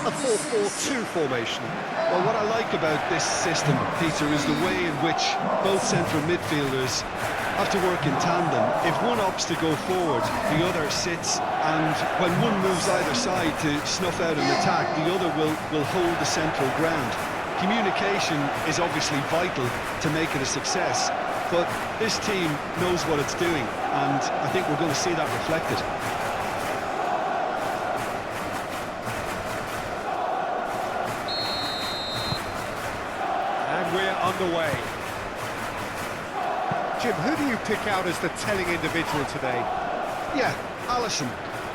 a 4-4-2 formation. Well, what I like about this system, Peter, is the way in which both central midfielders have to work in tandem. If one opts to go forward, the other sits, and when one moves either side to snuff out an attack, the other will hold the central ground. Communication is obviously vital to make it a success, but this team knows what it's doing, and I think we're going to see that reflected. And we're underway. Jim, who do you pick out as the telling individual today? Yeah, Alisson.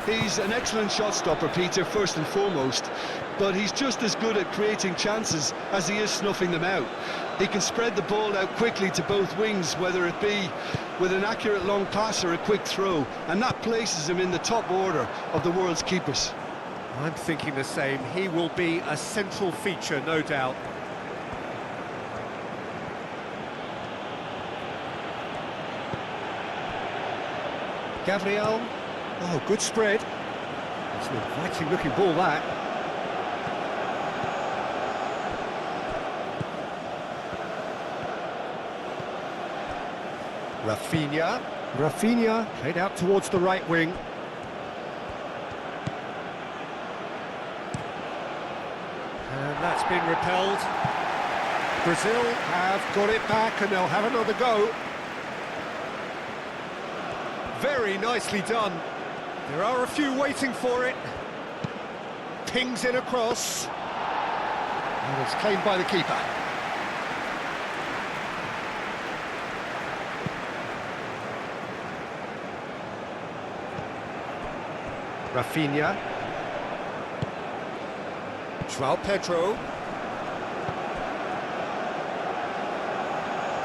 He's an excellent shot stopper, Peter, first and foremost, but he's just as good at creating chances as he is snuffing them out. He can spread the ball out quickly to both wings, whether it be with an accurate long pass or a quick throw, and that places him in the top order of the world's keepers. I'm thinking the same. He will be a central feature, no doubt. Gabriel. Oh, good spread. It's an inviting looking ball, that. Rafinha played out towards the right wing. And that's been repelled. Brazil have got it back and they'll have another go. Very nicely done. There are a few waiting for it. Pings in across. And it's claimed by the keeper. Rafinha. João Pedro.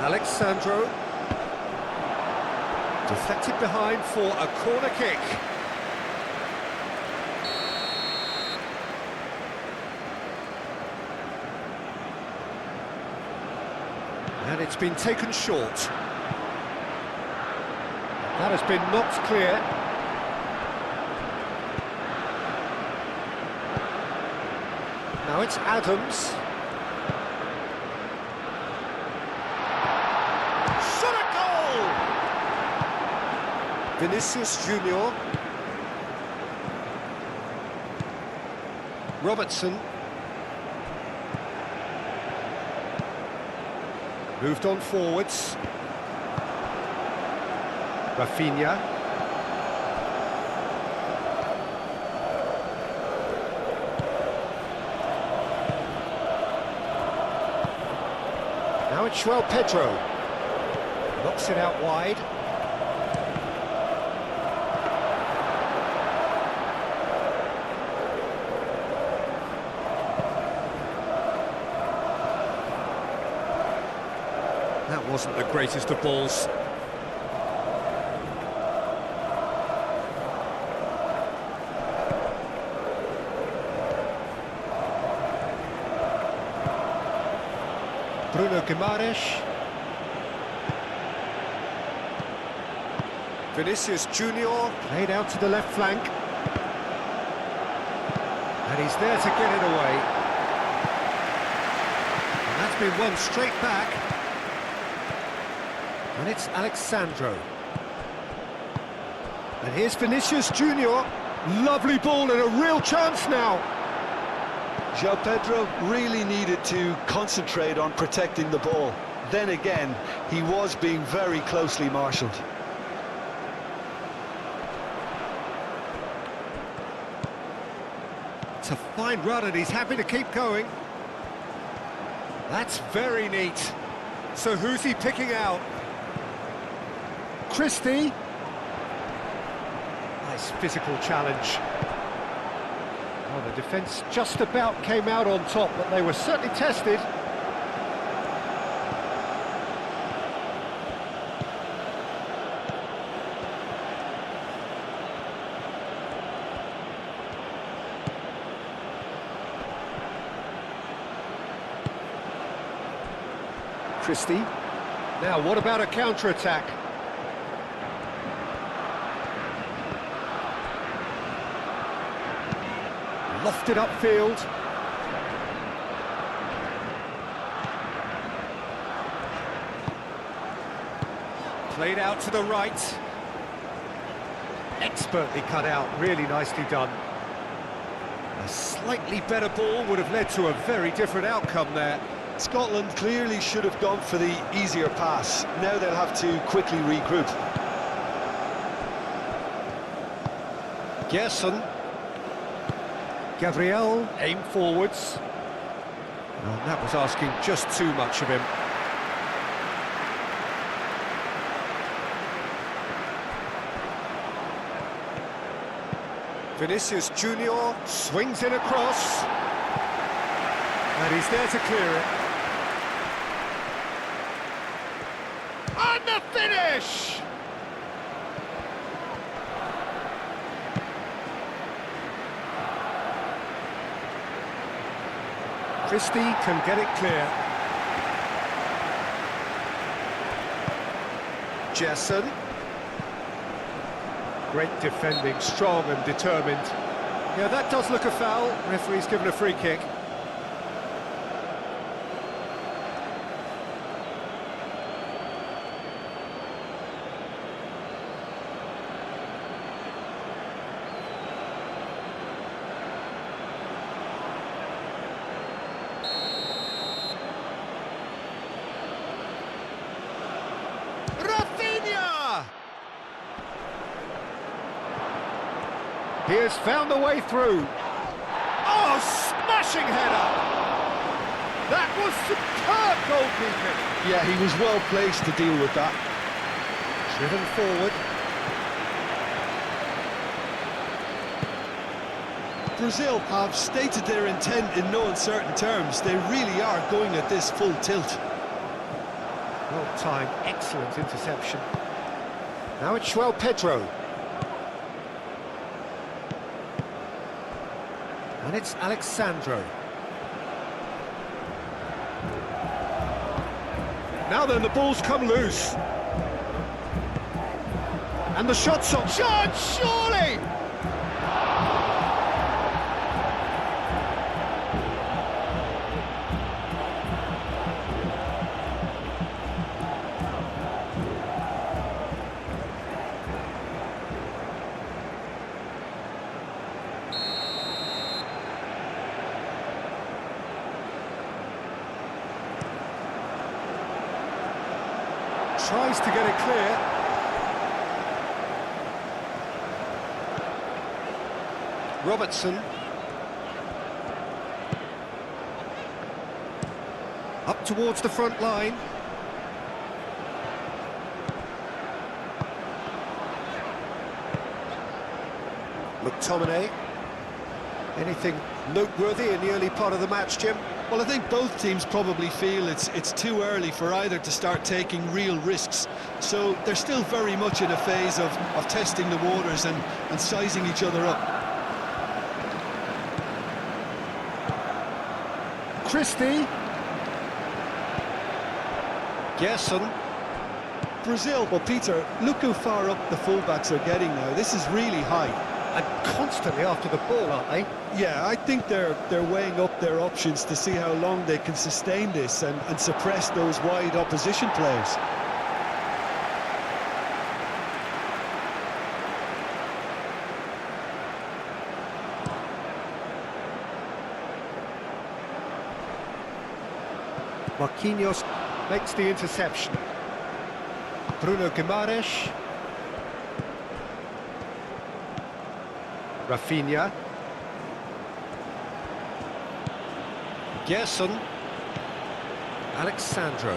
Alexandro. Deflected behind for a corner kick. And it's been taken short. That has been knocked clear. Now it's Adams. Shot at goal! Vinicius Junior. Robertson. Moved on forwards. Rafinha. Now it's João Pedro. Knocks it out wide. That wasn't the greatest of balls. Bruno Guimaraes. Vinicius Junior played out to the left flank. And he's there to get it away. And that's been won straight back. And it's Alexandro. And here's Vinicius Junior. Lovely ball and a real chance now. João Pedro really needed to concentrate on protecting the ball. Then again, he was being very closely marshalled. It's a fine run and he's happy to keep going. That's very neat. So who's he picking out? Christie. Nice physical challenge. Well, the defence just about came out on top, but they were certainly tested. Christie. Now, what about a counter-attack? Lofted upfield. Played out to the right. Expertly cut out, really nicely done. A slightly better ball would have led to a very different outcome there. Scotland clearly should have gone for the easier pass. Now they'll have to quickly regroup. Gerson. Gabriel, aim forwards. And that was asking just too much of him. Vinicius Junior swings in across. And he's there to clear it. And the finish! Christie can get it clear. Jesson. Great defending, strong and determined. Yeah, that does look a foul. Referee's given a free kick. He has found the way through. Oh, smashing header! That was superb goalkeeping. Yeah, he was well placed to deal with that. Driven forward. Brazil have stated their intent in no uncertain terms. They really are going at this full tilt. Well timed, excellent interception. Now it's João Pedro. And it's Alexandro. Now then, the ball's come loose. And the shot's on. Shot, surely! Tries to get it clear. Robertson. Up towards the front line. McTominay. Anything noteworthy in the early part of the match, Jim? Well, I think both teams probably feel it's too early for either to start taking real risks. So they're still very much in a phase of testing the waters and sizing each other up. Christie. Gerson. Brazil, well, Peter, look how far up the fullbacks are getting now. This is really high. And constantly after the ball, aren't they? Yeah, I think they're weighing up their options to see how long they can sustain this and suppress those wide opposition players. Marquinhos makes the interception. Bruno Guimaraes. Rafinha. Gerson. Alexandro.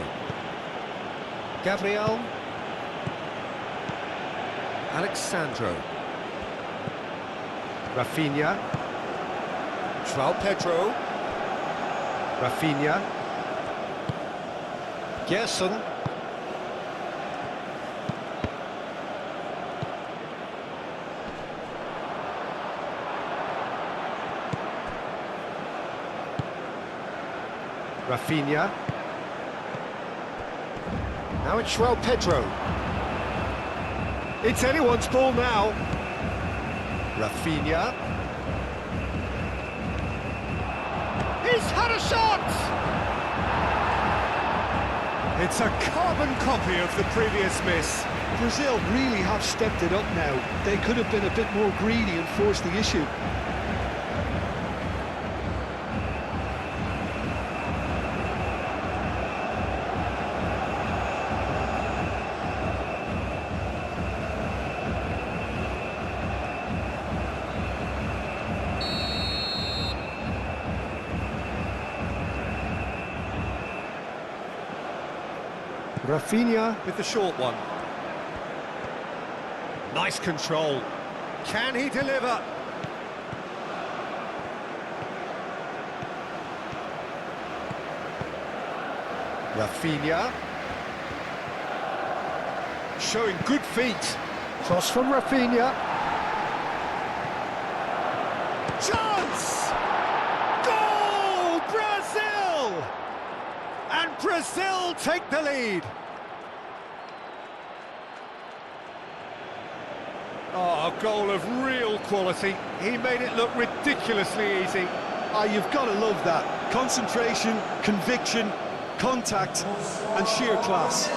Gabriel. Alexandro. Rafinha. João Pedro. Rafinha. Gerson. Rafinha. Now it's João Pedro. It's anyone's ball now. Rafinha. He's had a shot! It's a carbon copy of the previous miss. Brazil really have stepped it up now. They could have been a bit more greedy and forced the issue. Rafinha with the short one. Nice control. Can he deliver? Rafinha. Showing good feet. Cross from Rafinha. Chance! Goal! Brazil! And Brazil take the lead. Oh, a goal of real quality. He made it look ridiculously easy. Ah, you've got to love that. Concentration, conviction, contact, and sheer class.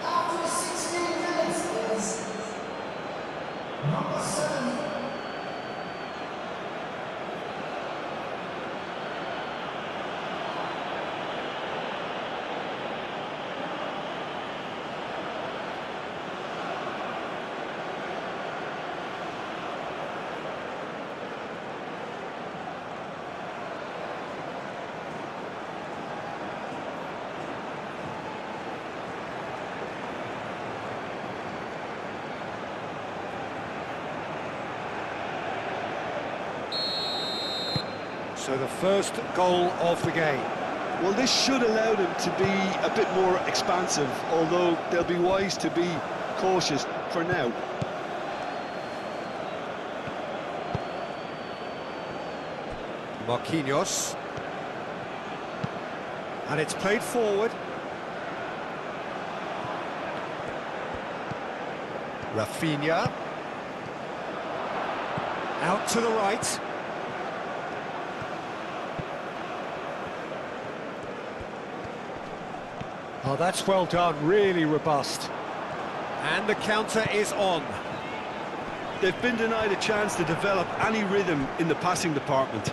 After 16 minutes is number 7. So the first goal of the game. Well, this should allow them to be a bit more expansive, although they'll be wise to be cautious for now. Marquinhos. And it's played forward. Rafinha. Out to the right. Oh, that's well done, really robust. And the counter is on. They've been denied a chance to develop any rhythm in the passing department.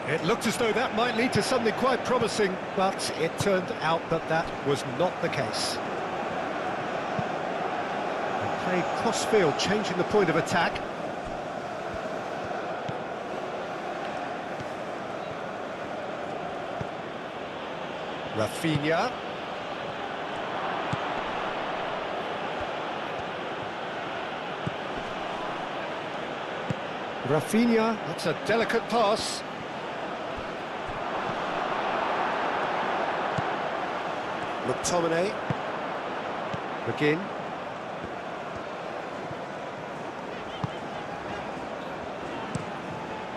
It looked as though that might lead to something quite promising, but it turned out that that was not the case. They played cross-field, changing the point of attack. Rafinha. Rafinha, that's a delicate pass. McTominay. McGinn.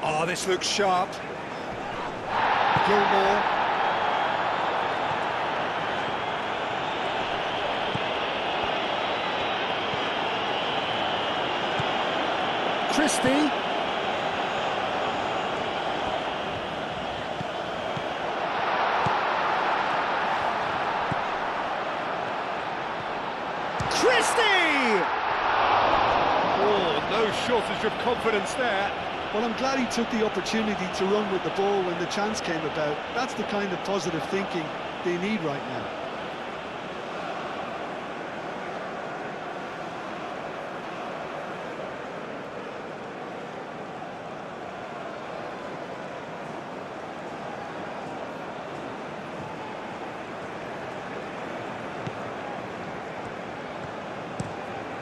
Oh, this looks sharp. Gilmore. Christie. Christie! Oh, no shortage of confidence there. Well, I'm glad he took the opportunity to run with the ball when the chance came about. That's the kind of positive thinking they need right now.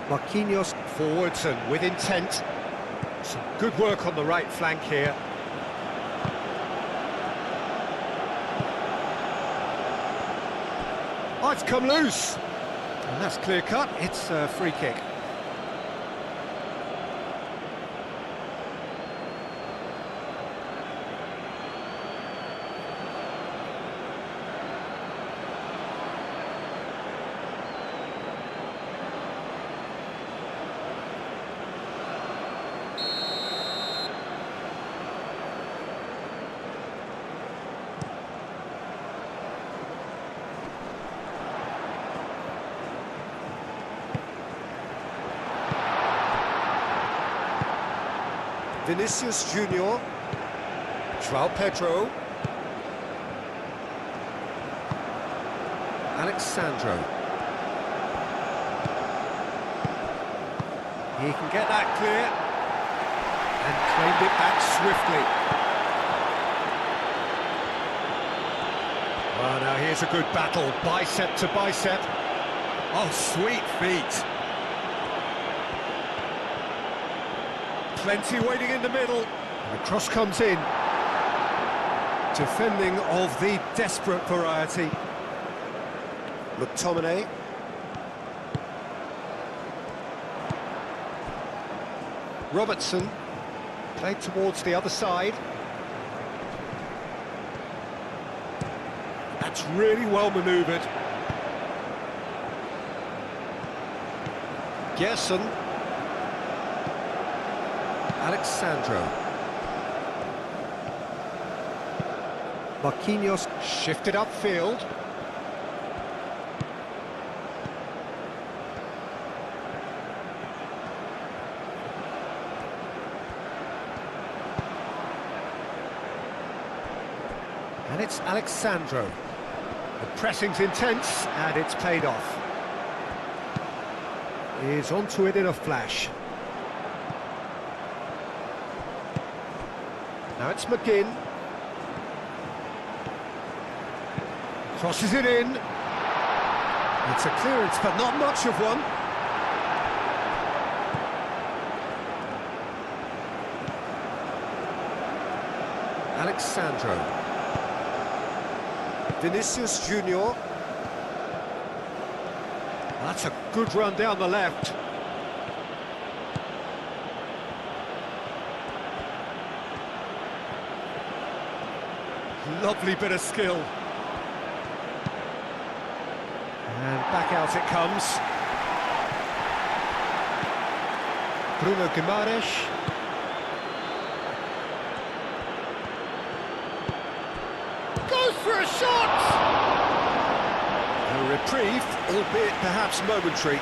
Marquinhos forwards and with intent. Some good work on the right flank here. Oh, it's come loose. And that's clear cut. It's a free kick. Vinicius Junior. João Pedro. Alexandro. He can get that clear and claimed it back swiftly. Well, now here's a good battle, bicep to bicep. Oh, sweet feet. Plenty waiting in the middle. And the cross comes in. Defending of the desperate variety. McTominay. Robertson. Played towards the other side. That's really well manoeuvred. Gerson. Alexandro. Marquinhos shifted upfield. And it's Alexandro. The pressing's intense, and it's paid off. He's onto it in a flash. Now it's McGinn. Crosses it in. It's a clearance, but not much of one. Alexandro. Vinicius Junior. That's a good run down the left. Lovely bit of skill. And back out it comes. Bruno Guimaraes. Goes for a shot! A reprieve, albeit perhaps momentary.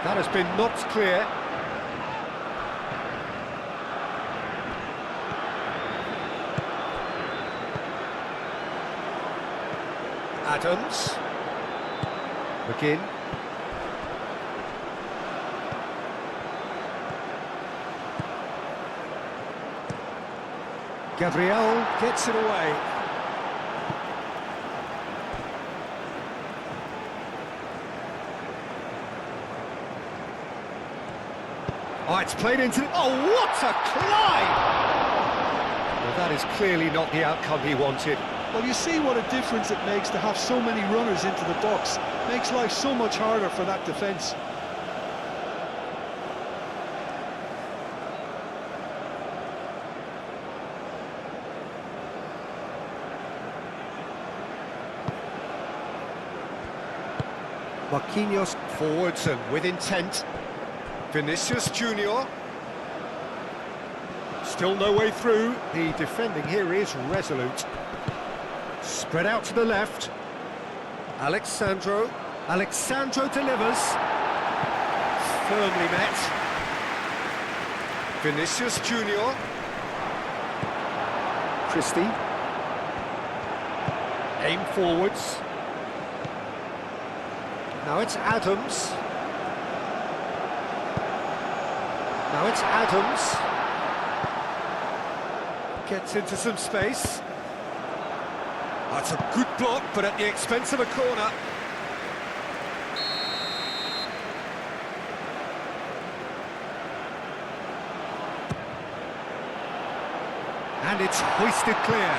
That has been knocked clear. Adams. McGinn. Gabriel gets it away. Oh, it's played into... Oh, what a climb! Well, that is clearly not the outcome he wanted. Well, you see what a difference it makes to have so many runners into the box. Makes life so much harder for that defence. Marquinhos forwards and with intent. Vinicius Junior. Still no way through. The defending here is resolute. Spread out to the left. Alexandro. Alexandro delivers. Firmly met. Vinicius Junior. Christie. Aim forwards. Now it's Adams. Now it's Adams. Gets into some space. That's a good block, but at the expense of a corner. And it's hoisted clear.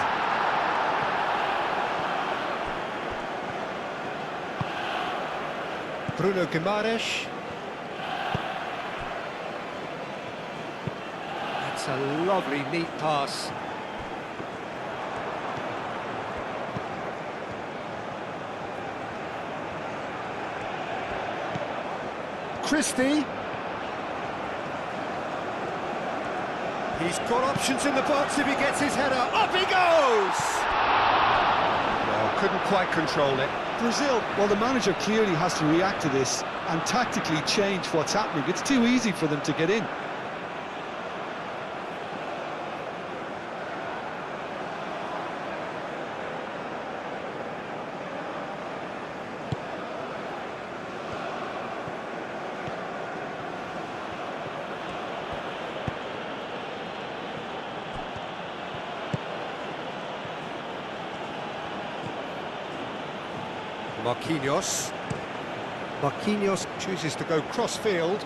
Bruno Guimaraes. That's a lovely, neat pass. Christie. He's got options in the box if he gets his header. Up he goes! Well, couldn't quite control it. Brazil, well, the manager clearly has to react to this and tactically change what's happening. It's too easy for them to get in. Marquinhos. Marquinhos chooses to go cross-field,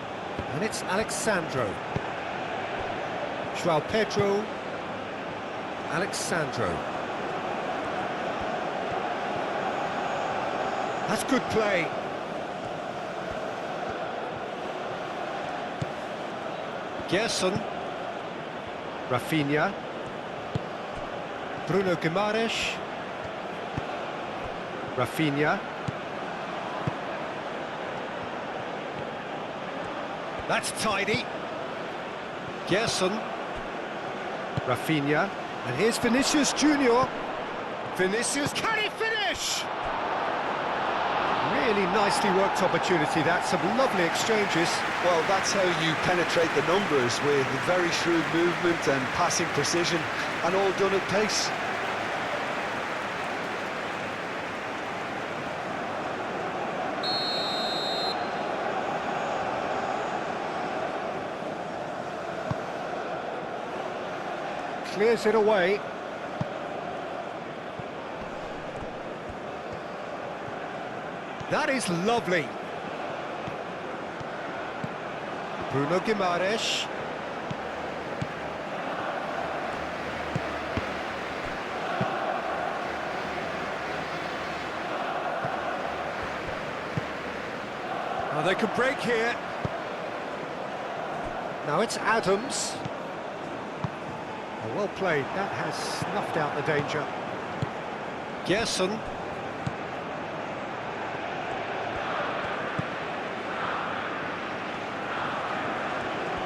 and it's Alexandro. João Pedro. Alexandro. That's good play. Gerson. Rafinha. Bruno Guimaraes. Rafinha. That's tidy. Gerson. Rafinha. And here's Vinicius Junior. Vinicius, can he finish? Really nicely worked opportunity, that. Some lovely exchanges. Well, that's how you penetrate the numbers, with very shrewd movement and passing precision, and all done at pace. Clears it away. That is lovely. Bruno Guimaraes. Now they could break here. Now it's Adams. Oh, well played. That has snuffed out the danger. Gerson.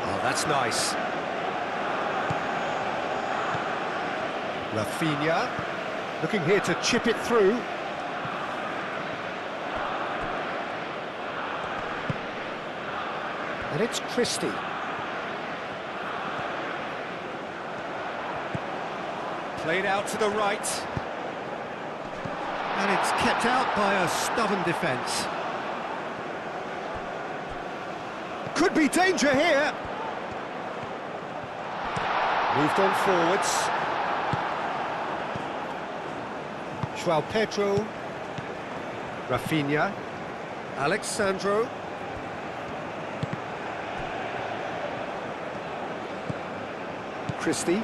Oh, that's nice. Rafinha. Looking here to chip it through. And it's Christie. Played out to the right. And it's kept out by a stubborn defence. Could be danger here. Moved on forwards. João Pedro. Rafinha. Alexandro. Christie.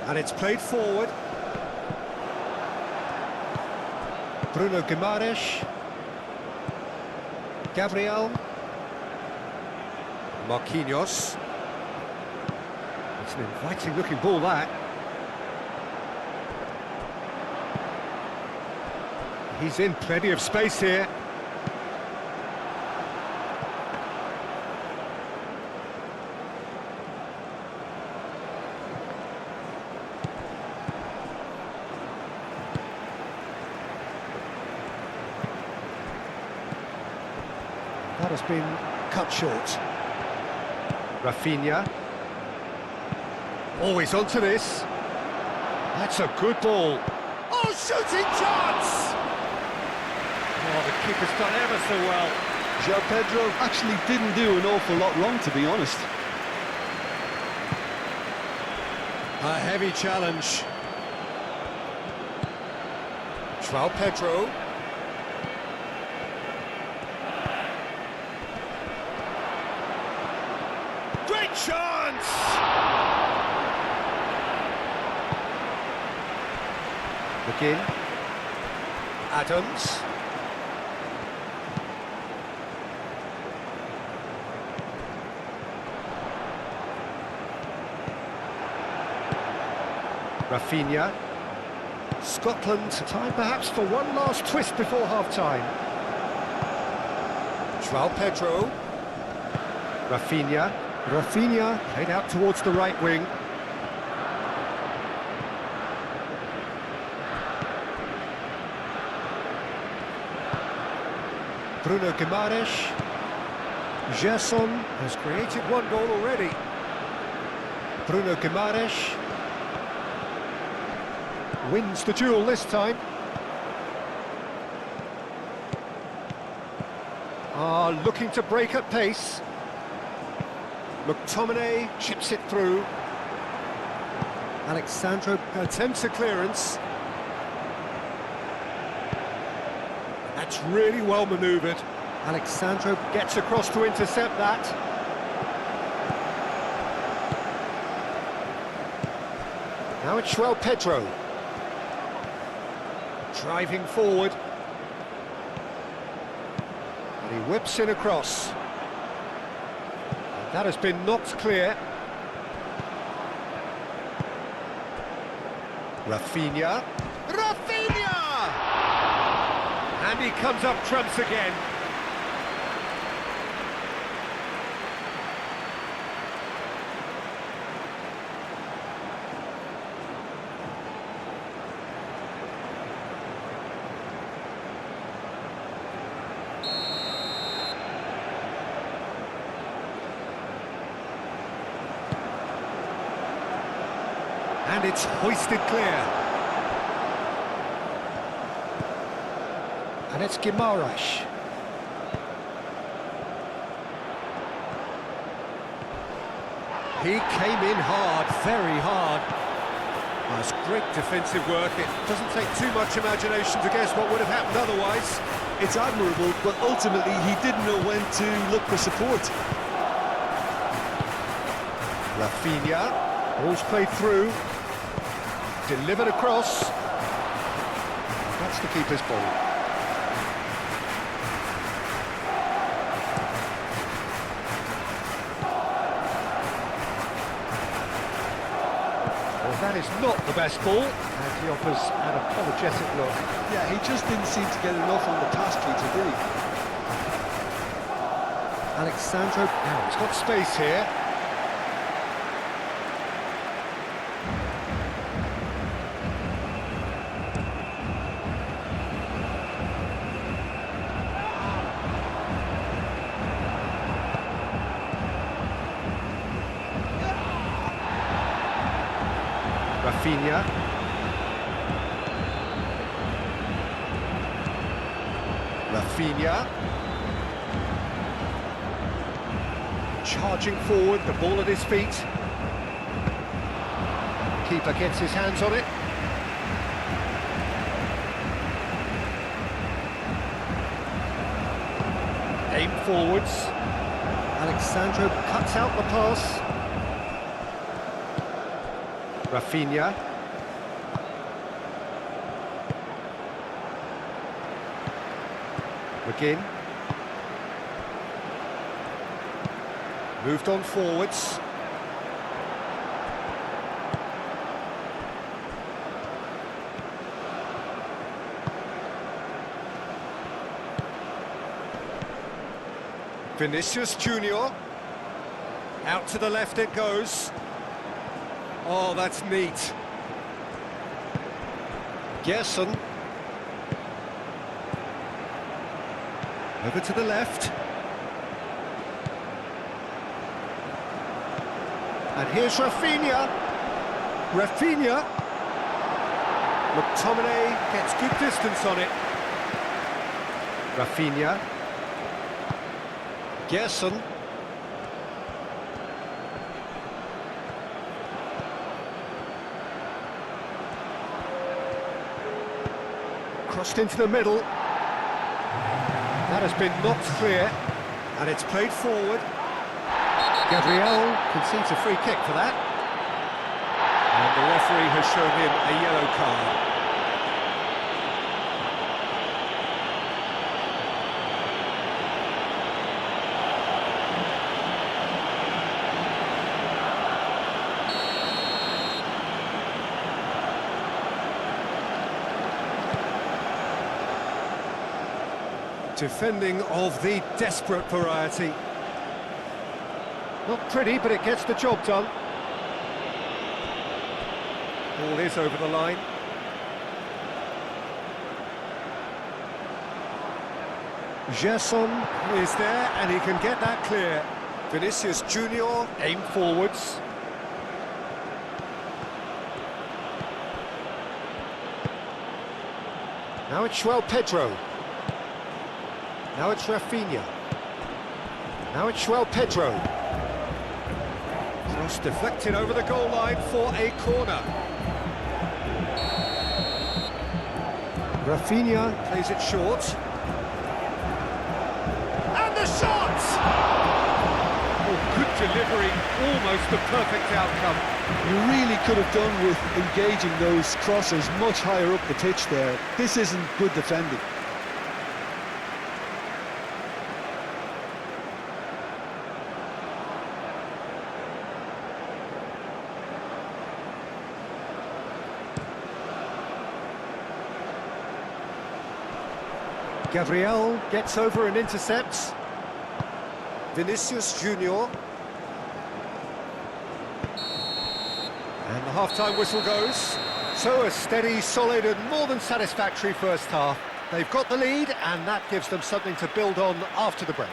And it's played forward. Bruno Guimaraes. Gabriel. Marquinhos. It's an inviting looking ball, that. He's in plenty of space here. That has been cut short. Rafinha. Always onto this. That's a good ball. Oh, shooting chance! Oh, the keeper's done ever so well. João Pedro actually didn't do an awful lot wrong, to be honest. A heavy challenge. João Pedro. Great chance! Look in. Adams. Rafinha. Scotland, time perhaps for one last twist before half-time. João Pedro. Rafinha. Rafinha played out towards the right wing. Bruno Guimaraes. Gerson has created one goal already. Bruno Guimaraes wins the duel this time. Looking to break at pace. McTominay chips it through. Alexandro attempts a clearance. That's really well manoeuvred. Alexandro gets across to intercept that. Now it's João Pedro. Driving forward. And he whips in across. And that has been knocked clear. Rafinha. Rafinha! And he comes up trumps again. And it's hoisted clear. And it's Guimaraes. He came in hard, very hard. That's great defensive work. It doesn't take too much imagination to guess what would have happened otherwise. It's admirable, but ultimately he didn't know when to look for support. Rafinha, ball's played through. Delivered across. That's the keeper's ball. Well, that is not the best ball, and he offers an apologetic look. Yeah, he just didn't seem to get enough on the task today. Alexandro, now he's got space here. Rafinha. Rafinha. Charging forward, the ball at his feet. Keeper gets his hands on it. Aim forwards. Alexandro cuts out the pass. Rafinha. McGinn. Moved on forwards. Vinicius Junior. Out to the left it goes. Oh, that's neat. Gerson. Over to the left. And here's Rafinha. Rafinha. McTominay gets good distance on it. Rafinha. Gerson. Crossed into the middle. That has been knocked clear, and it's played forward. Gabriel concedes a free kick for that. And the referee has shown him a yellow card. Defending of the desperate variety. Not pretty, but it gets the job done. Ball is over the line. Gerson is there, and he can get that clear. Vinicius Junior aim forwards. Now it's João Pedro. Now it's Rafinha. Now it's João Pedro. Cross deflected over the goal line for a corner. Rafinha plays it short. And the shot! Oh, good delivery, almost the perfect outcome. You really could have done with engaging those crosses much higher up the pitch there. This isn't good defending. Gabriel gets over and intercepts. Vinicius Junior. And the half-time whistle goes. So a steady, solid and more than satisfactory first half. They've got the lead and that gives them something to build on after the break.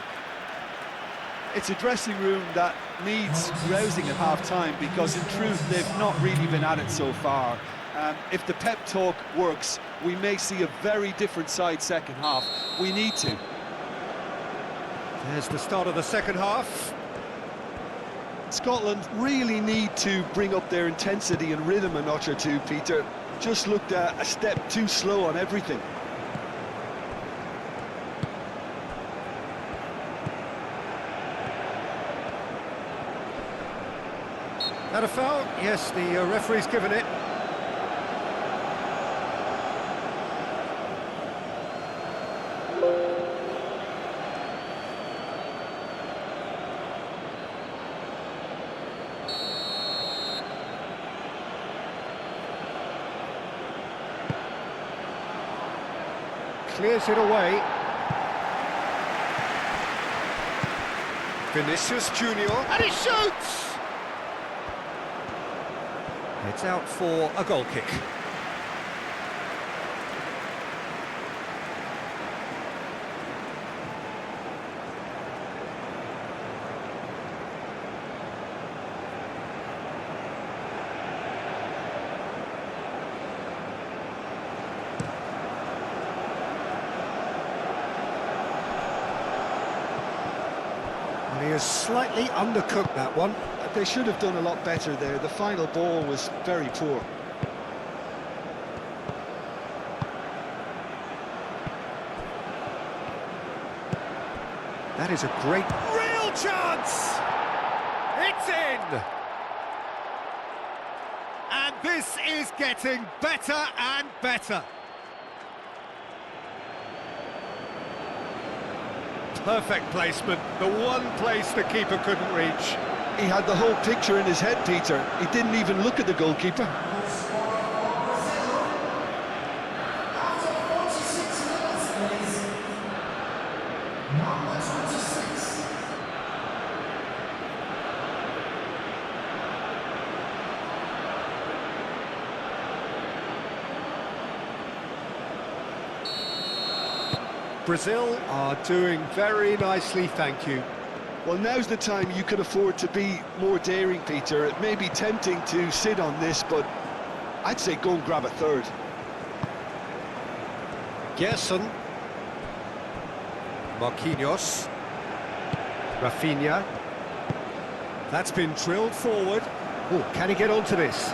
It's a dressing room that needs rousing at half-time because in truth they've not really been at it so far. If the pep talk works, we may see a very different side second half. We need to. There's the start of the second half. Scotland really need to bring up their intensity and rhythm a notch or two, Peter. Just looked a step too slow on everything. That a foul? Yes, the referee's given it. Clears it away. Vinicius Junior, and he shoots! It's out for a goal kick. And he has slightly undercooked that one. They should have done a lot better there. The final ball was very poor. That is a great, real chance! It's in! And this is getting better and better. Perfect placement, the one place the keeper couldn't reach. He had the whole picture in his head, Peter. He didn't even look at the goalkeeper. After 46 minutes, please. Number 26. Brazil are doing very nicely, thank you. Well, now's the time you can afford to be more daring, Peter. It may be tempting to sit on this, but I'd say go and grab a third. Gerson. Marquinhos. Rafinha. That's been drilled forward. Oh, can he get onto this?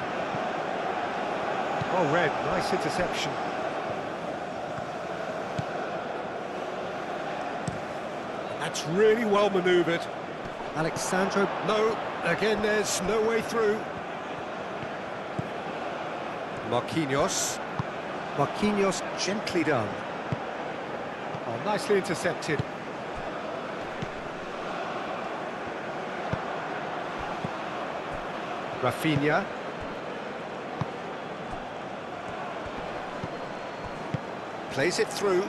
Oh, Red, nice interception. That's really well manoeuvred. Alexandro, no, again there's no way through. Marquinhos. Marquinhos gently done. Oh, nicely intercepted. Rafinha. Plays it through.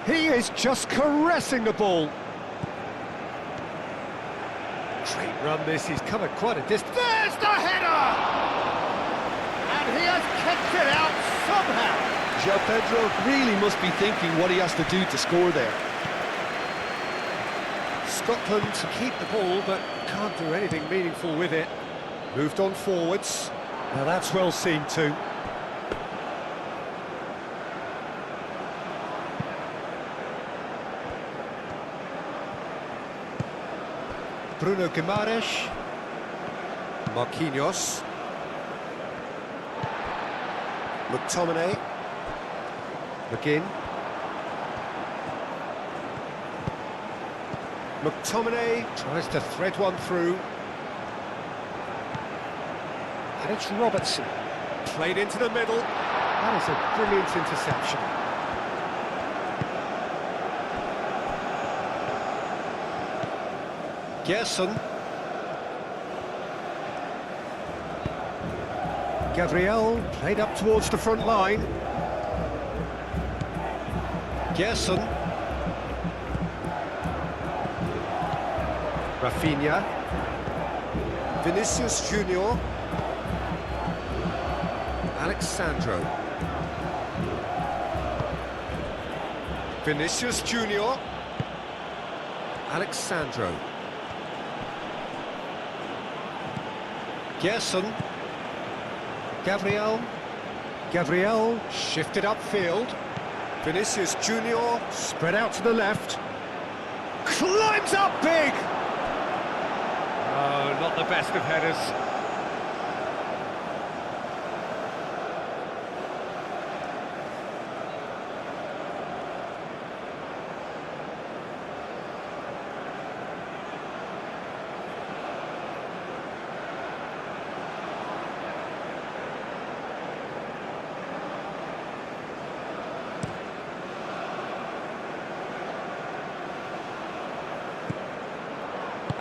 He is just caressing the ball. Great run this, he's covered quite a distance. There's the header! And he has kept it out somehow. João Pedro really must be thinking what he has to do to score there. Scotland to keep the ball, but can't do anything meaningful with it. Moved on forwards. Now that's well seen too. Bruno Guimaraes. Marquinhos. McTominay. McGinn. McTominay tries to thread one through. And it's Robertson. Played into the middle. That is a brilliant interception. Gerson. Gabriel played up towards the front line. Gerson. Rafinha. Vinicius Junior. Alexandro. Vinicius Junior. Alexandro. Gerson. Gabriel. Gabriel shifted upfield. Vinicius Junior spread out to the left. Climbs up big! Oh, not the best of headers.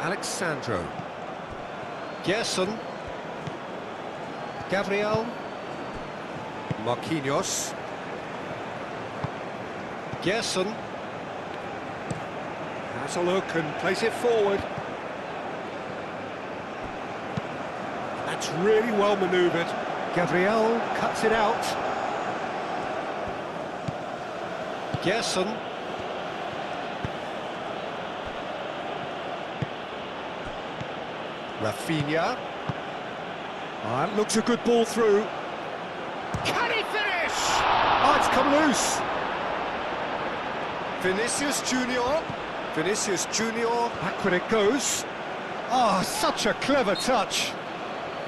Alexandro. Gerson. Gabriel. Marquinhos. Gerson. Has a look and plays it forward. That's really well manoeuvred. Gabriel cuts it out. Gerson. Rafinha. Oh, that looks a good ball through. Can he finish? Oh, it's come loose. Vinicius Junior. Vinicius Junior. Back when it goes. Oh, such a clever touch.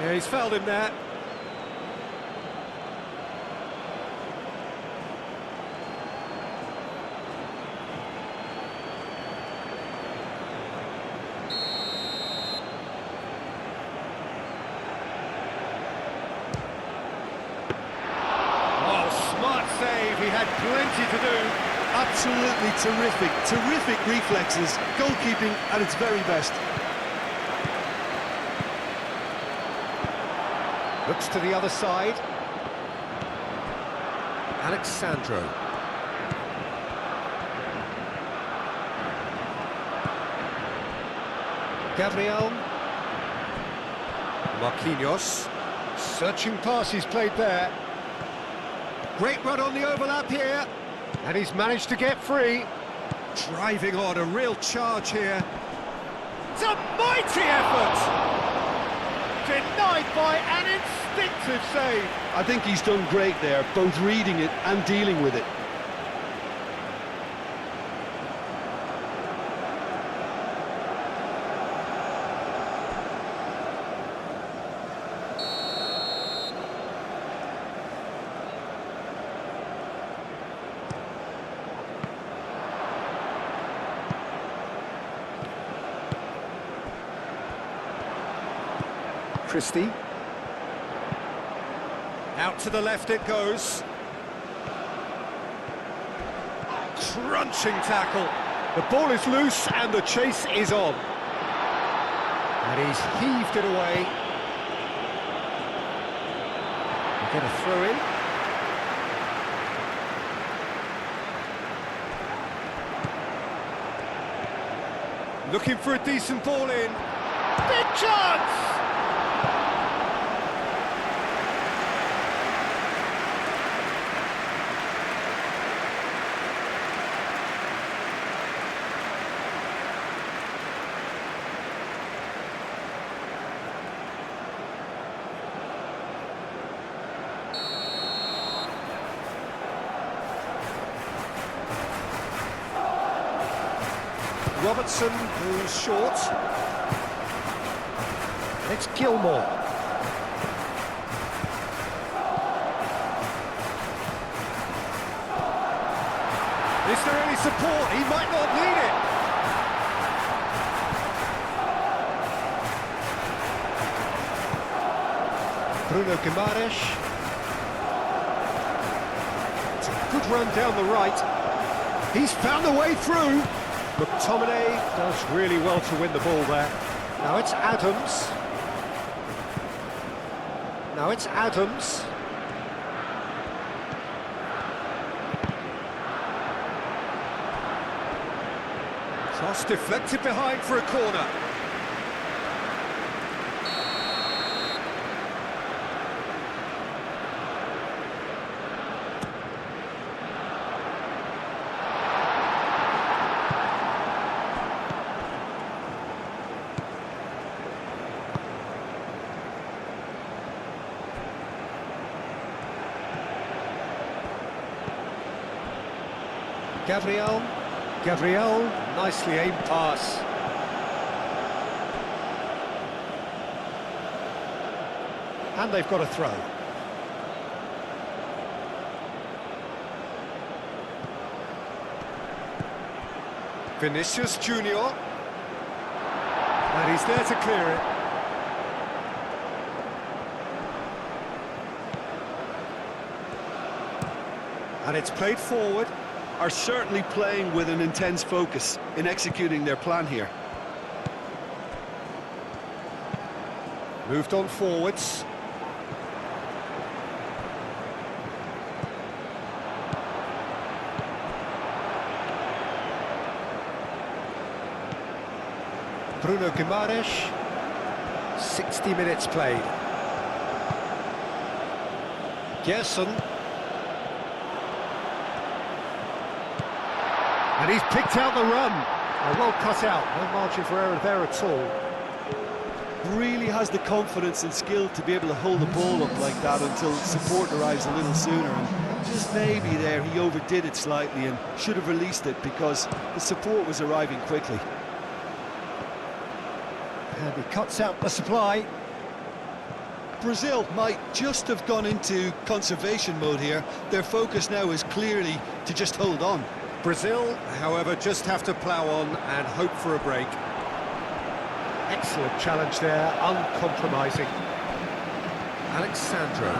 Yeah, he's fouled him there. Save, he had plenty to do. Absolutely terrific reflexes, goalkeeping at its very best. Looks to the other side. Alexandro. Gabriel. Marquinhos. Searching pass he's played there. Great run on the overlap here, and he's managed to get free. Driving on, a real charge here. It's a mighty effort! Denied by an instinctive save. I think he's done great there, both reading it and dealing with it. Christie. Out to the left it goes. Crunching tackle. The ball is loose and the chase is on. And he's heaved it away. We get a throw in. Looking for a decent ball in. Big chance! Robertson who's short. It's Gilmore. Is there any support? He might not need it. Bruno Guimaraes. It's a good run down the right. He's found a way through. McTominay does really well to win the ball there. Now it's Adams. Now it's Adams. Cross deflected behind for a corner. Gabriel, nicely aimed pass. And they've got a throw. Vinicius Junior. And he's there to clear it. And it's played forward. Are certainly playing with an intense focus in executing their plan here. Moved on forwards. Bruno Guimaraes. 60 minutes played. Gerson. And he's picked out the run. Well cut out, no margin for error there at all. Really has the confidence and skill to be able to hold the ball up like that until support arrives a little sooner. And just maybe there he overdid it slightly and should have released it because the support was arriving quickly. And he cuts out the supply. Brazil might just have gone into conservation mode here. Their focus now is clearly to just hold on. Brazil, however, just have to plough on and hope for a break. Excellent challenge there, uncompromising. Alexandro.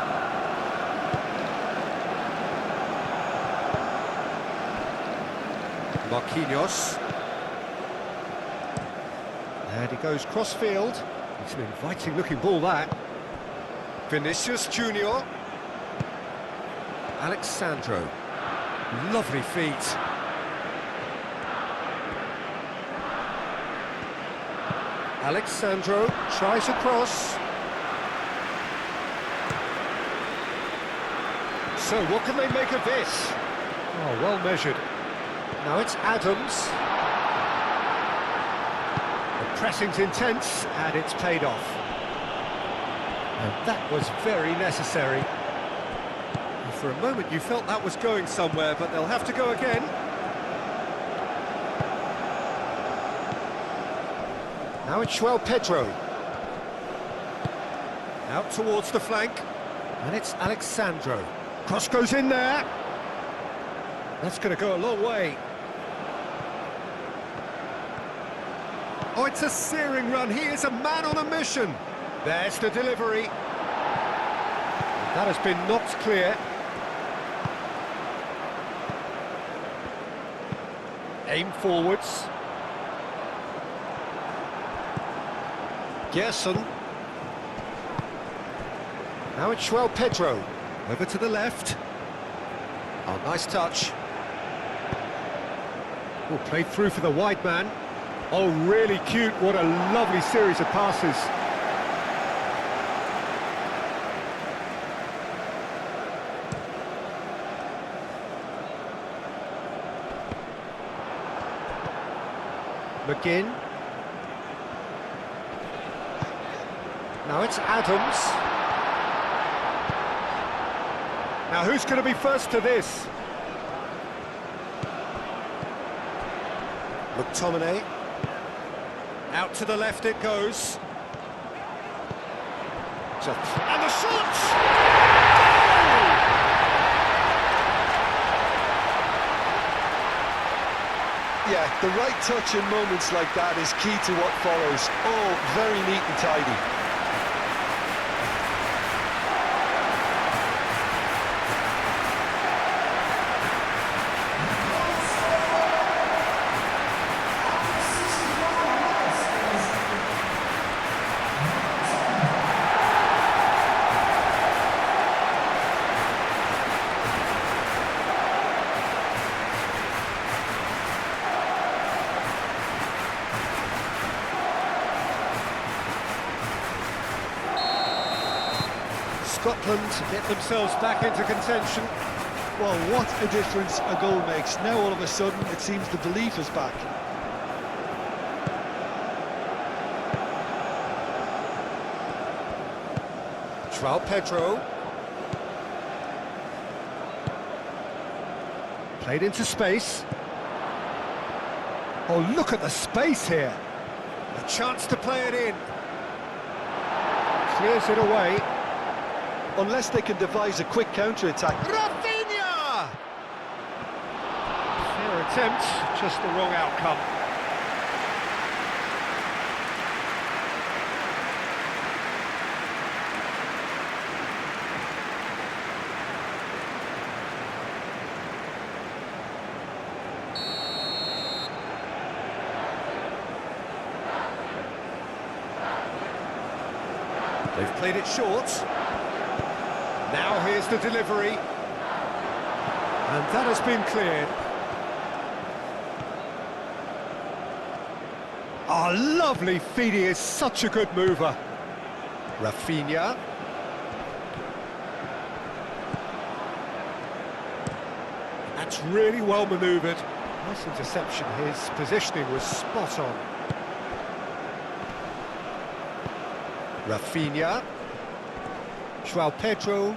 Marquinhos. And he goes cross-field. It's an inviting-looking ball, that. Vinicius Junior. Alexandro. Lovely feet. Alexandro tries a cross. So what can they make of this? Oh, well measured. Now it's Adams. The pressing's intense and it's paid off. And that was very necessary. For a moment you felt that was going somewhere, but they'll have to go again. Now it's João Pedro. Out towards the flank. And it's Alexandro. Cross goes in there. That's going to go a long way. Oh, it's a searing run. He is a man on a mission. There's the delivery. That has been knocked clear. Aim forwards. Gerson. Now it's João Pedro. Over to the left. Oh, nice touch. Oh, played through for the wide man. Oh, really cute. What a lovely series of passes. McGinn. Now it's Adams. Now who's going to be first to this? McTominay. Out to the left it goes. And the shot! Yeah, the right touch in moments like that is key to what follows. Oh, very neat and tidy. Scotland get themselves back into contention. Well, what a difference a goal makes. Now all of a sudden it seems the belief is back. João Pedro. Played into space. Oh, look at the space here. A chance to play it in. Clears it away. Unless they can devise a quick counter-attack. Rafinha! Fair attempt, just the wrong outcome. They've played it short. Now here's the delivery. And that has been cleared. Oh, lovely feed, he is such a good mover. Rafinha. That's really well manoeuvred. Nice interception, his positioning was spot on. Rafinha. João Pedro.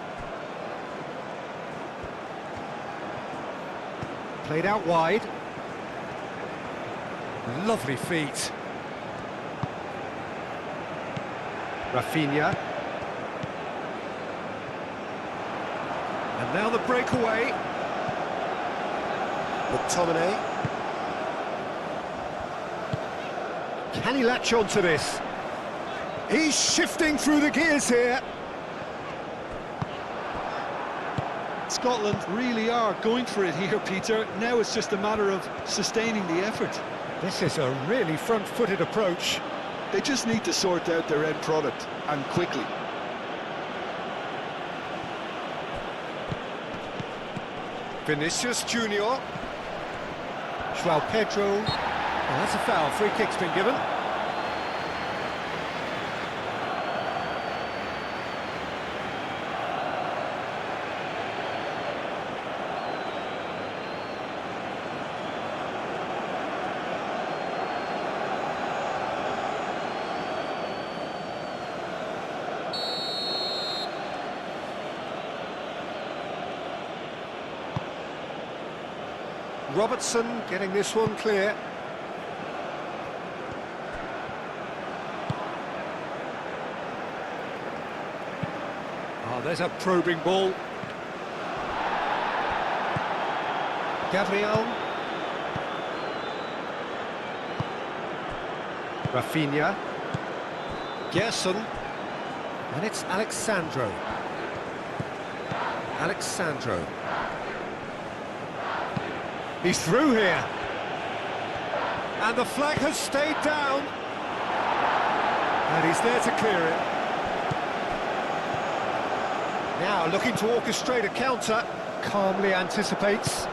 Played out wide. Lovely feet. Rafinha. And now the breakaway. McTominay. Can he latch on to this? He's shifting through the gears here. Scotland really are going for it here, Peter. Now it's just a matter of sustaining the effort. This is a really front-footed approach. They just need to sort out their end product, and quickly. Vinicius Junior. João Pedro. Oh, that's a foul. Free kick's been given. Robertson getting this one clear. Oh, there's a probing ball. Gabriel. Rafinha. Gerson. And it's Alexandro. Alexandro. He's through here. And the flag has stayed down. And he's there to clear it. Now looking to orchestrate a counter. Calmly anticipates.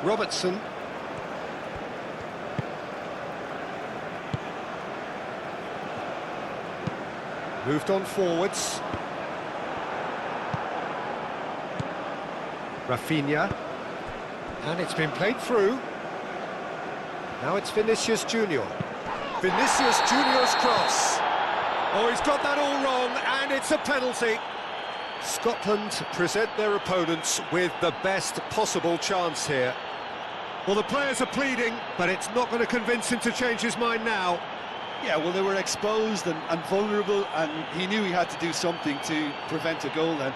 Robertson. Moved on forwards. Rafinha. And it's been played through. Now it's Vinicius Junior. Vinicius Junior's cross. Oh, he's got that all wrong, and it's a penalty. Scotland present their opponents with the best possible chance here. Well, the players are pleading, but it's not going to convince him to change his mind now. Yeah, well, they were exposed and vulnerable, and he knew he had to do something to prevent a goal then.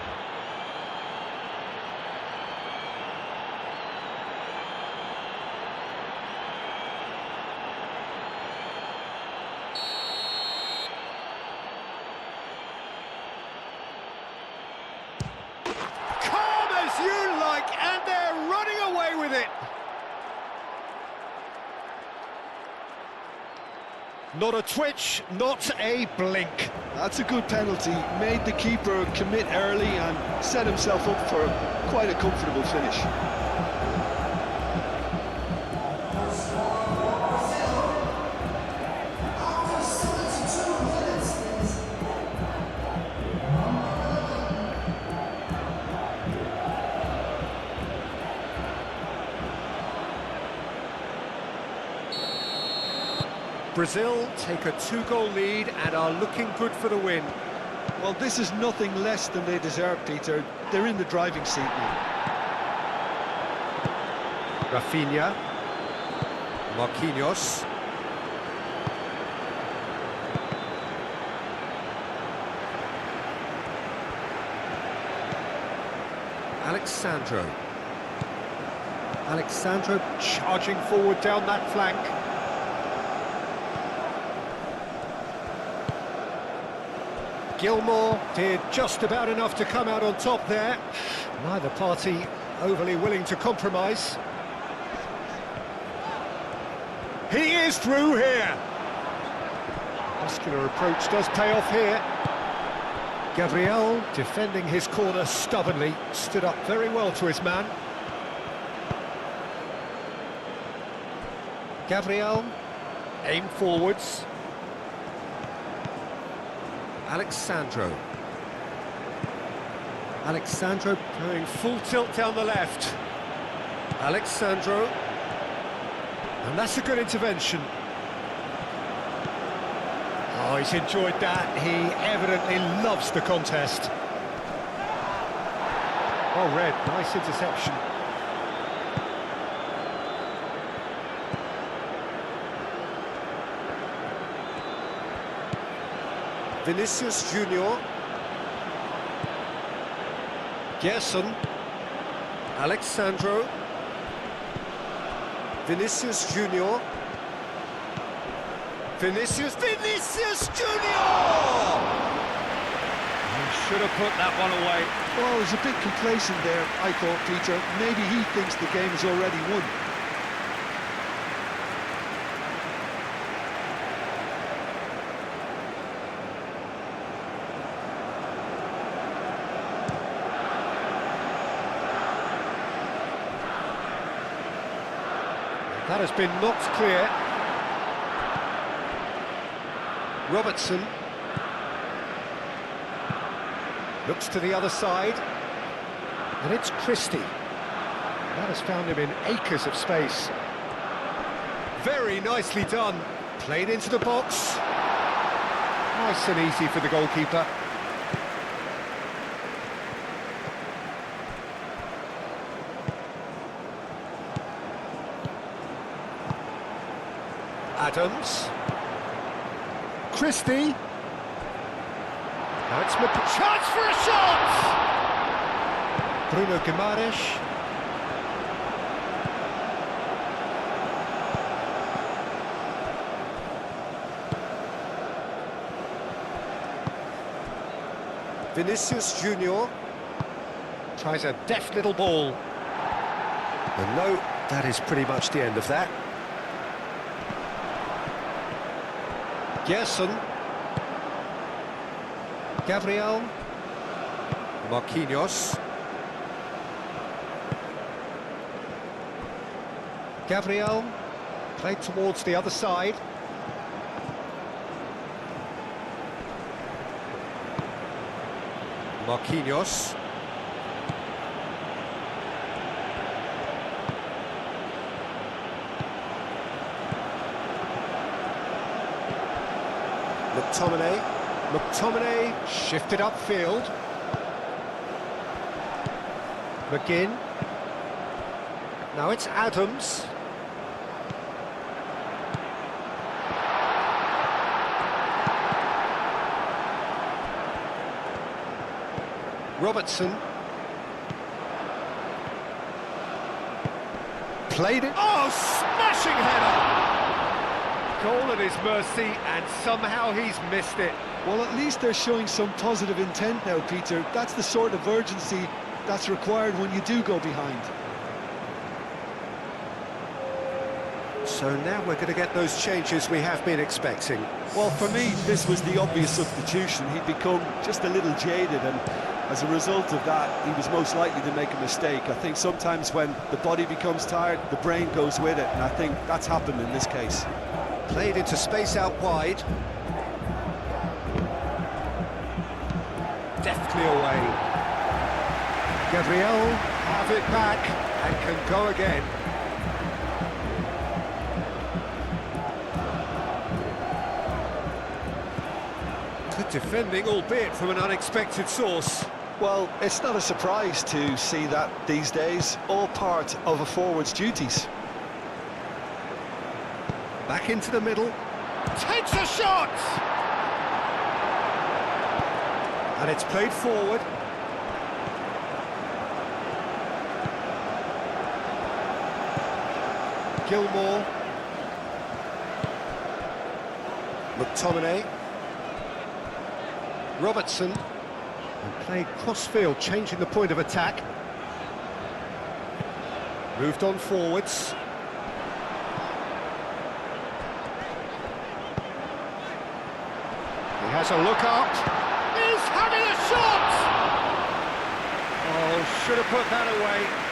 Calm as you like, and they're running away with it. Not a twitch, not a blink. That's a good penalty. Made the keeper commit early and set himself up for quite a comfortable finish. After 72 minutes, Brazil take a 2-goal lead and are looking good for the win. Well, this is nothing less than they deserve, Peter. They're in the driving seat now. Rafinha. Marquinhos. Alexandro. Alexandro charging forward down that flank. Gilmour did just about enough to come out on top there. Neither party overly willing to compromise. He is through here. Muscular approach does pay off here. Gabriel, defending his corner stubbornly, stood up very well to his man. Gabriel, aim forwards. Alexandro. Alexandro going full tilt down the left. Alexandro. And that's a good intervention. Oh, he's enjoyed that. He evidently loves the contest. Well read, nice interception. Vinicius Junior. Gerson. Alexandro. Vinicius Junior. Vinicius Junior! He should have put that one away. Well, he was a bit complacent there, I thought, Peter. Maybe he thinks the game is already won. That has been knocked clear. Robertson looks to the other side, and it's Christie. That has found him in acres of space. Very nicely done. Played into the box. Nice and easy for the goalkeeper. Adams. Christie. Now it's chance for a shot! Bruno Guimaraes. Vinicius Junior tries a deft little ball. And no, that is pretty much the end of that. Gerson. Gabriel. Marquinhos. Gabriel. Played towards the other side. Marquinhos. McTominay shifted upfield. McGinn. Now it's Adams. Robertson. Played it. Oh, smashing header! Goal at his mercy, and somehow he's missed it. Well, at least they're showing some positive intent now, Peter. That's the sort of urgency that's required when you do go behind. So now we're going to get those changes we have been expecting. Well, for me, this was the obvious substitution. He'd become just a little jaded, and as a result of that, he was most likely to make a mistake. I think sometimes when the body becomes tired, the brain goes with it, and I think that's happened in this case. Played into space out wide. Deftly away. Gabriel have it back and can go again. Good defending, albeit from an unexpected source. Well, it's not a surprise to see that these days, all part of a forward's duties. Back into the middle. Takes a shot! And it's played forward. Gilmore. McTominay. Robertson. And played cross-field, changing the point of attack. Moved on forwards. He has a look up. He's having a shot! Oh, should have put that away.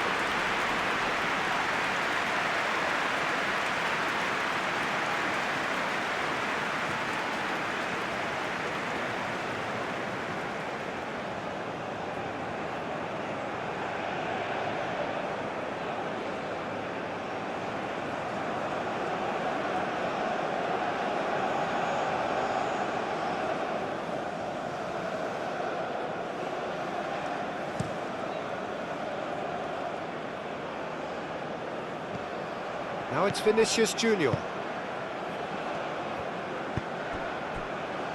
Now it's Vinicius Junior.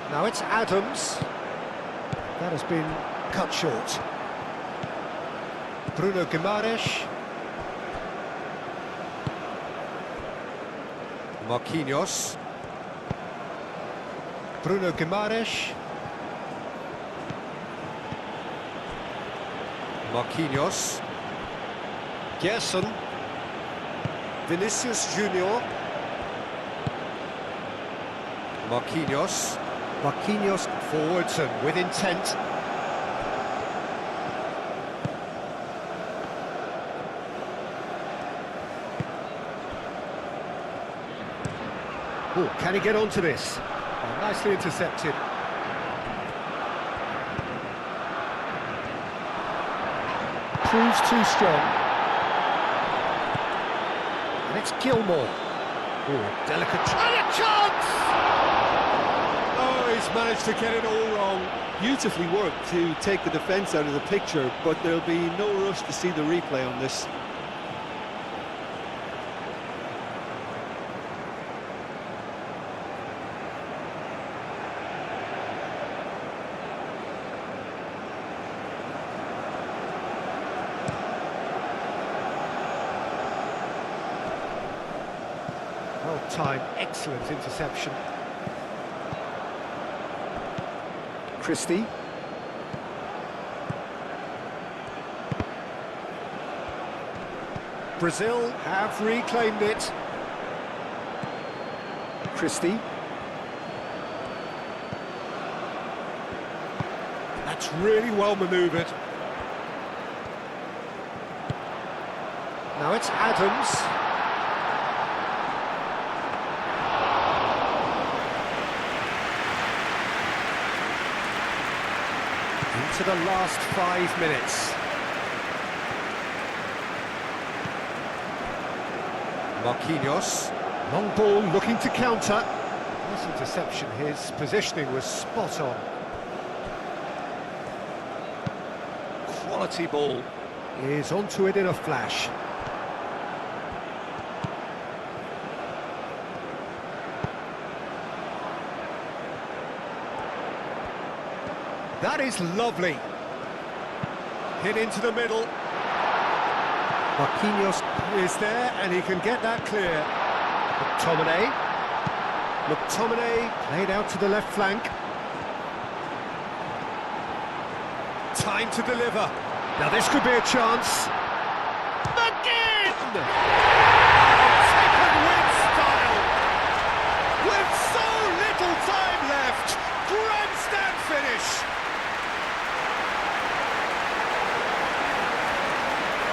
Now it's Adams. That has been cut short. Bruno Guimaraes. Marquinhos. Bruno Guimaraes. Marquinhos. Gerson. Vinicius Junior. Marquinhos. Marquinhos forwards and with intent. Oh, can he get onto this? Oh, nicely intercepted. Proves too strong. And it's Gilmore. Oh, delicate. And a chance! Oh, he's managed to get it all wrong. Beautifully worked to take the defence out of the picture, but there'll be no rush to see the replay on this. Well-timed, excellent interception. Christie. Brazil have reclaimed it. Christie. That's really well manoeuvred. Now it's Adams. to the last 5 minutes. Marquinhos, long ball looking to counter. Nice interception, his positioning was spot on. Quality ball. Is onto it in a flash. That is lovely. Hit into the middle. Marquinhos is there, and he can get that clear. McTominay played out to the left flank. Time to deliver. Now this could be a chance. Again! Taken with style. With so little time left. Grandstand finish.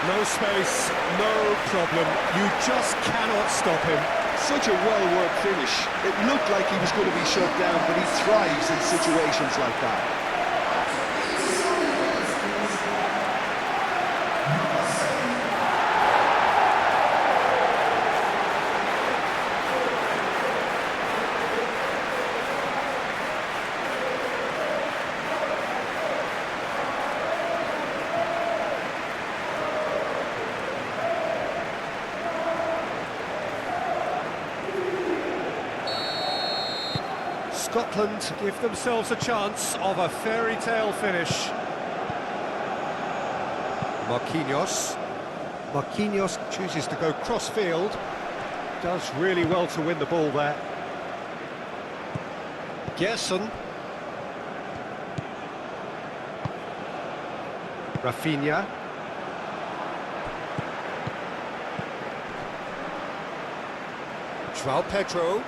No space, no problem. You just cannot stop him. Such a well-worked finish. It looked like he was going to be shut down, but he thrives in situations like that. Scotland give themselves a chance of a fairy tale finish. Marquinhos chooses to go cross-field. Does really well to win the ball there. Gerson. Rafinha. João Pedro.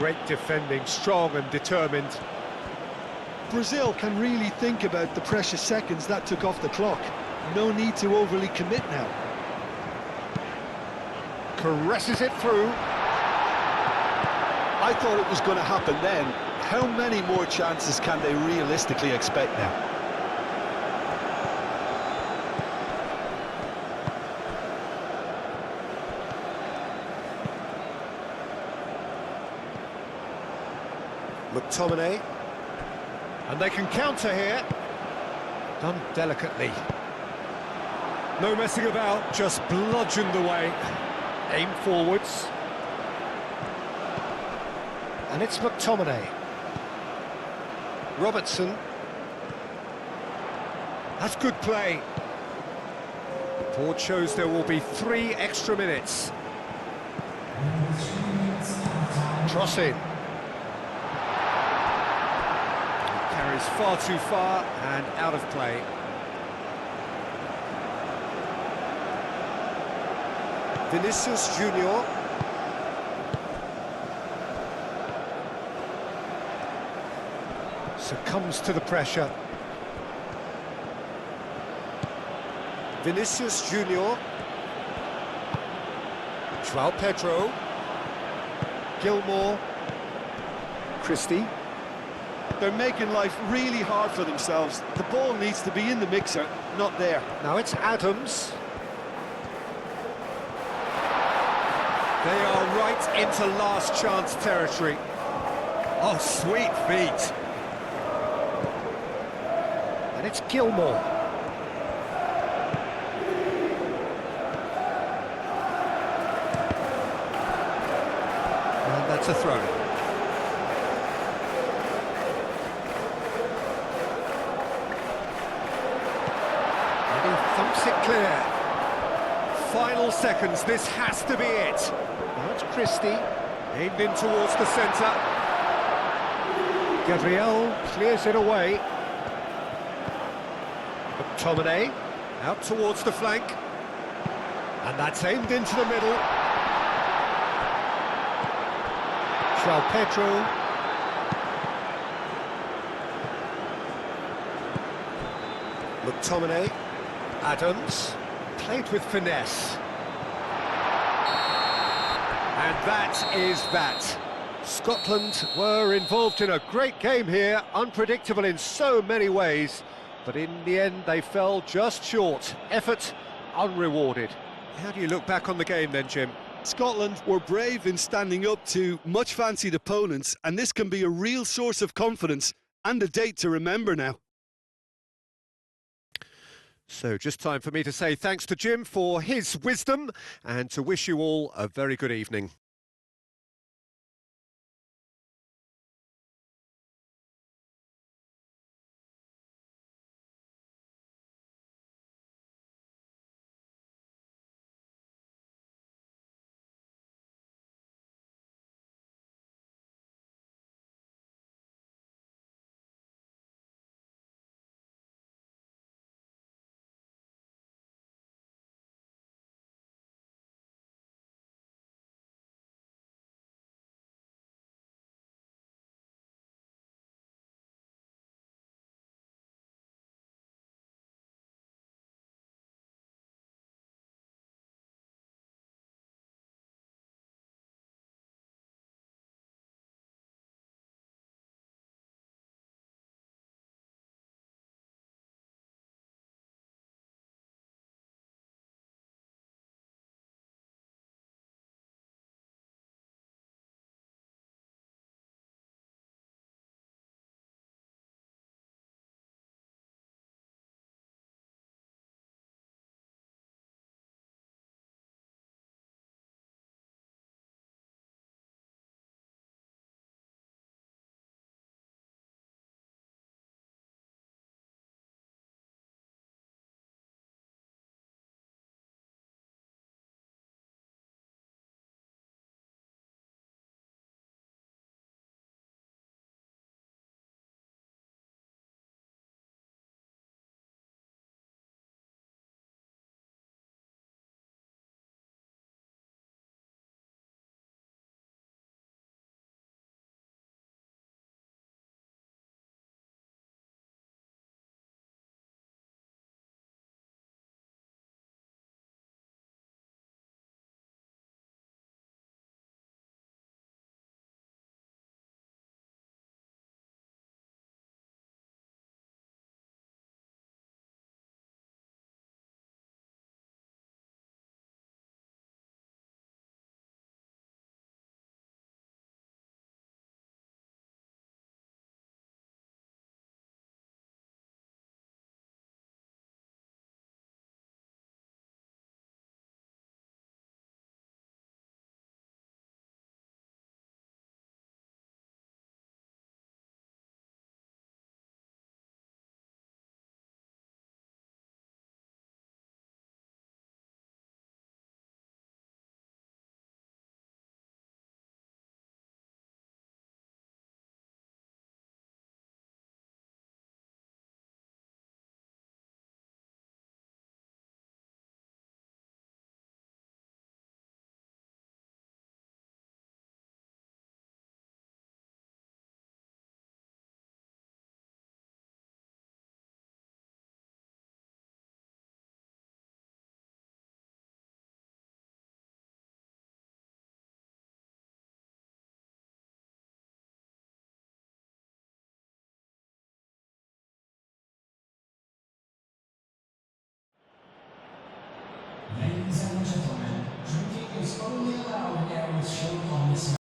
Great defending, strong and determined. Brazil can really think about the precious seconds that took off the clock. No need to overly commit now. Caresses it through. I thought it was going to happen then. How many more chances can they realistically expect now? McTominay, and they can counter here. Done delicately. No messing about, just bludgeoned away. Aim forwards. And it's McTominay. Robertson. That's good play. Board shows there will be 3 extra minutes. Cross in. Carries far too far and out of play. Vinicius Junior. Succumbs to the pressure. Vinicius Junior. João Pedro. Gilmore. Christie. They're making life really hard for themselves. The ball needs to be in the mixer, not there. Now it's Adams. They are right into last chance territory. Oh, sweet feet. And it's Gilmore. And that's a throw. And he thumps it clear. Final seconds, this has to be it. Now it's Christie, aimed in towards the centre. Gabriel clears it away. McTominay, out towards the flank. And that's aimed into the middle. João Pedro. McTominay. Adams. Played with finesse. And that is that. Scotland were involved in a great game here, unpredictable in so many ways, but in the end they fell just short. Effort unrewarded. How do you look back on the game then, Jim? Scotland were brave in standing up to much fancied opponents, and this can be a real source of confidence and a date to remember now. So just time for me to say thanks to Jim for his wisdom and to wish you all a very good evening. Ladies and gentlemen, drinking is only allowed in areas shown on this